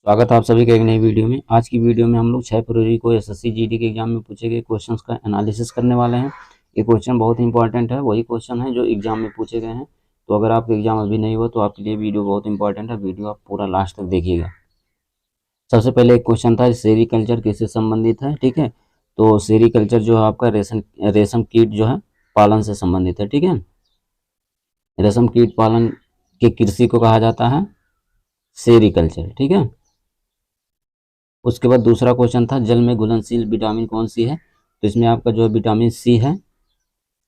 स्वागत है आप सभी का एक नई वीडियो में। आज की वीडियो में हम लोग 6 फरवरी को एसएससी जीडी के एग्जाम में पूछे गए क्वेश्चंस का एनालिसिस करने वाले हैं। ये क्वेश्चन बहुत ही इंपॉर्टेंट है, वही क्वेश्चन है जो एग्जाम में पूछे गए हैं। तो अगर आपका एग्जाम अभी नहीं हुआ तो आपके लिए वीडियो बहुत इंपॉर्टेंट है, वीडियो आप पूरा लास्ट तक देखिएगा। सबसे पहले एक क्वेश्चन था सेरीकल्चर किससे संबंधित है, ठीक है। तो सेरीकल्चर जो है आपका रेशम कीट जो है पालन से संबंधित है, ठीक है। रेशम कीट पालन के कृषि को कहा जाता है सेरीकल्चर, ठीक है। उसके बाद दूसरा क्वेश्चन था जल में घुलनशील विटामिन कौन सी है। तो इसमें आपका जो है विटामिन सी है,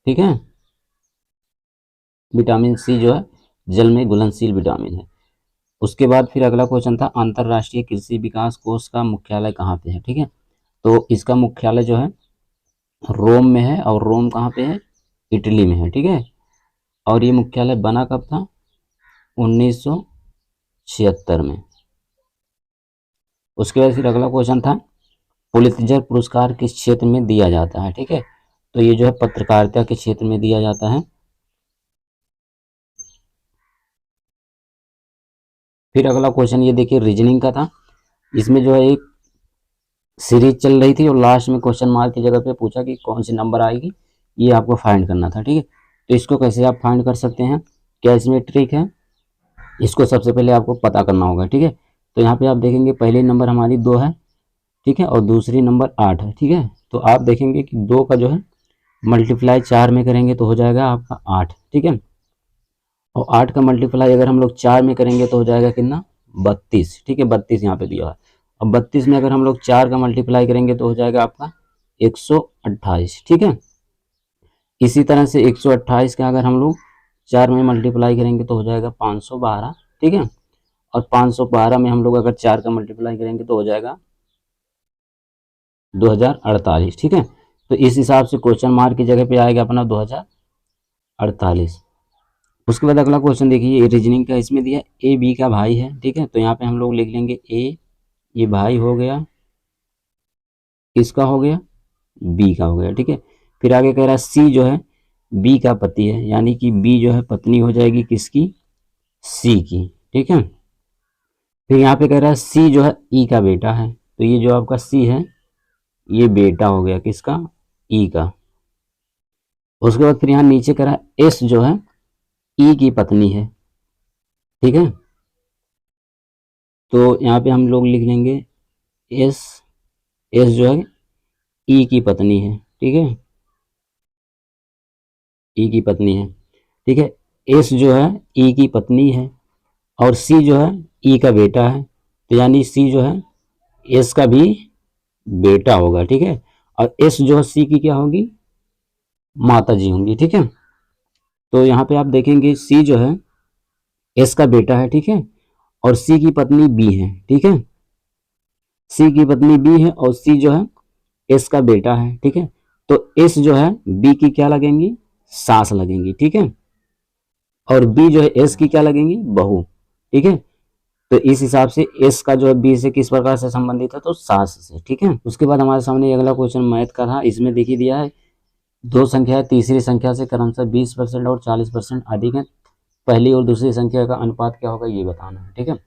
ठीक है। विटामिन सी जो है जल में घुलनशील विटामिन है। उसके बाद फिर अगला क्वेश्चन था अंतर्राष्ट्रीय कृषि विकास कोष का मुख्यालय कहाँ पे है, ठीक है। तो इसका मुख्यालय जो है रोम में है, और रोम कहाँ पे है, इटली में है, ठीक है। और ये मुख्यालय बना कब था, 1976 में। उसके बाद फिर अगला क्वेश्चन था पुलित्जर पुरस्कार किस क्षेत्र में दिया जाता है, ठीक है। तो ये जो है पत्रकारिता के क्षेत्र में दिया जाता है। फिर अगला क्वेश्चन ये देखिए रीजनिंग का था। इसमें जो है एक सीरीज चल रही थी और लास्ट में क्वेश्चन मार्क की जगह पे पूछा कि कौन सी नंबर आएगी, ये आपको फाइंड करना था, ठीक है। तो इसको कैसे आप फाइंड कर सकते हैं, क्या इसमें ट्रिक है, इसको सबसे पहले आपको पता करना होगा, ठीक है। तो यहाँ पे आप देखेंगे पहले नंबर हमारी 2 है, ठीक है, और दूसरी नंबर 8 है, ठीक है। तो आप देखेंगे कि 2 का जो है मल्टीप्लाई 4 में करेंगे तो हो जाएगा आपका 8, ठीक है। और 8 का मल्टीप्लाई अगर हम लोग 4 में करेंगे तो हो जाएगा कितना, 32, ठीक है। 32 यहाँ पे दिया हुआ है। अब 32 में अगर हम लोग 4 का मल्टीप्लाई करेंगे तो हो जाएगा आपका 128, ठीक है। इसी तरह से 128 का अगर हम लोग 4 में मल्टीप्लाई करेंगे तो हो जाएगा 512, ठीक है। और 512 में हम लोग अगर 4 का मल्टीप्लाई करेंगे तो हो जाएगा 2048, ठीक है। तो इस हिसाब से क्वेश्चन मार्क की जगह पे आएगा अपना 2048। उसके बाद अगला क्वेश्चन देखिए ये रीजनिंग का, इसमें दिया ए बी का भाई है, ठीक है। तो यहाँ पे हम लोग लिख लेंगे ए, ये भाई हो गया, किसका हो गया, बी का हो गया, ठीक है। फिर आगे कह रहा है सी जो है बी का पति है, यानी कि बी जो है पत्नी हो जाएगी किसकी, सी की, ठीक है। फिर यहाँ पे कह रहा है सी जो है ई का बेटा है, तो ये जो आपका सी है ये बेटा हो गया किसका, ई का। उसके बाद फिर यहाँ नीचे कह रहा है एस जो है ई की पत्नी है, ठीक है। तो यहाँ पे हम लोग लिख लेंगे एस, एस जो है ई की पत्नी है, ठीक है, ई की पत्नी है, ठीक है। एस जो है ई की पत्नी है और सी जो है ई का बेटा है, तो यानी सी जो है एस का भी बेटा होगा, ठीक है। और एस जो है सी की क्या होगी, माता जी होंगी, ठीक है। तो यहाँ पे आप देखेंगे सी जो है एस का बेटा है, ठीक है, और सी की पत्नी बी है, ठीक है। सी की पत्नी बी है और सी जो है एस का बेटा है, ठीक है। तो एस जो है बी की क्या लगेंगी, सास लगेंगी, ठीक है। और बी जो है एस की क्या लगेंगी, बहू, ठीक है। तो इस हिसाब से एस का जो है बी से किस प्रकार से संबंधित है, तो सास से, ठीक है। उसके बाद हमारे सामने अगला क्वेश्चन मैथ का था। इसमें देखिए दिया है दो संख्या है, तीसरी संख्या से क्रमशः 20% और 40% अधिक है, पहली और दूसरी संख्या का अनुपात क्या होगा ये बताना है, ठीक है।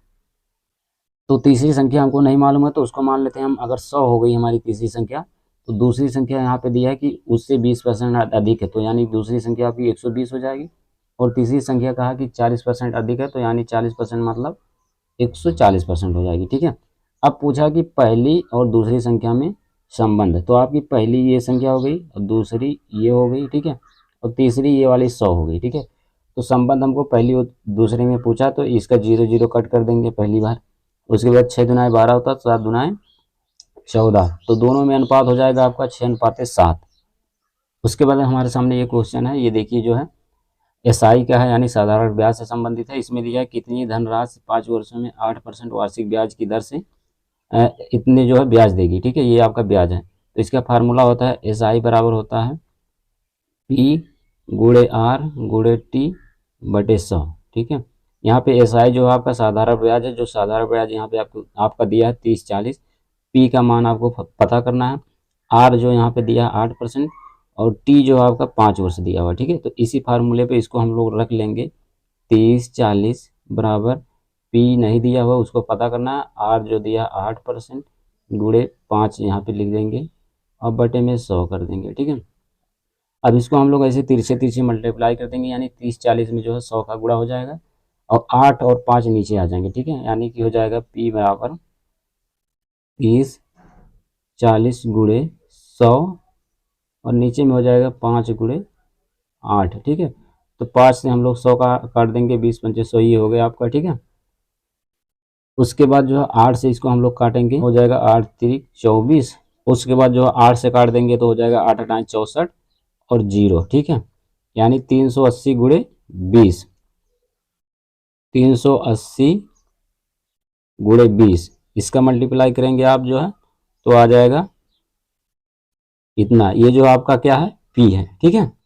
तो तीसरी संख्या हमको नहीं मालूम है तो उसको मान लेते हैं हम, अगर 100 हो गई हमारी तीसरी संख्या, तो दूसरी संख्या यहाँ पे दिया है कि उससे 20% अधिक है, तो यानी दूसरी संख्या आपकी 120 हो जाएगी। और तीसरी संख्या कहा कि 40% अधिक है, तो यानी 40% मतलब 140% हो जाएगी, ठीक है। अब पूछा कि पहली और दूसरी संख्या में संबंध है, तो आपकी पहली ये संख्या हो गई और दूसरी ये हो गई, ठीक है, और तीसरी ये वाली 100 हो गई, ठीक है। तो संबंध हमको पहली और दूसरे में पूछा, तो इसका 0 0 कट कर देंगे पहली बार। उसके बाद 6 दुनाए 12 होता है, 7 दुनाए 14, तो दोनों में अनुपात हो जाएगा आपका 6:7। उसके बाद हमारे सामने ये क्वेश्चन है, ये देखिए जो है एसआई का है, यानी साधारण ब्याज से संबंधित है। इसमें दिया है कितनी धनराशि 5 वर्षों में 8% वार्षिक ब्याज की दर से इतने जो है ब्याज देगी, ठीक है, ये आपका ब्याज है। तो इसका फार्मूला होता है एसआई बराबर होता है पी गुणे आर गुणे टी बटे 100, ठीक है। यहाँ पे एसआई जो है आपका साधारण ब्याज है, जो साधारण ब्याज यहाँ पे आपका दिया है 30-40, पी का मान आपको पता करना है, आर जो यहाँ पे दिया है 8% और टी जो है आपका 5 वर्ष दिया हुआ, ठीक है। तो इसी फार्मूले पे इसको हम लोग रख लेंगे 30-40 बराबर पी नहीं दिया हुआ उसको पता करना है। आर जो दिया 8% गुणे 5 यहाँ पे लिख देंगे और बटे में 100 कर देंगे। ठीक है, अब इसको हम लोग ऐसे तिरछे तिरछे मल्टीप्लाई कर देंगे, यानी 30-40 में जो है 100 का गुणा हो जाएगा और 8 और 5 नीचे आ जाएंगे। ठीक है, यानी कि हो जाएगा P बराबर 30-40 गुणे 100 और नीचे में हो जाएगा 5 गुणे 8। ठीक है, तो 5 से हम लोग 100 का काट देंगे, 20-5 ये हो गया आपका। ठीक है, उसके बाद जो है 8 से इसको हम लोग काटेंगे, हो जाएगा 8×3 = 24। उसके बाद जो है 8 से काट देंगे तो हो जाएगा 8×8 = 64 और 0। ठीक है, यानी 380 गुणे 20, 380 गुणे 20 इसका मल्टीप्लाई करेंगे आप जो है तो आ जाएगा इतना। ये जो आपका क्या है, P है। ठीक है,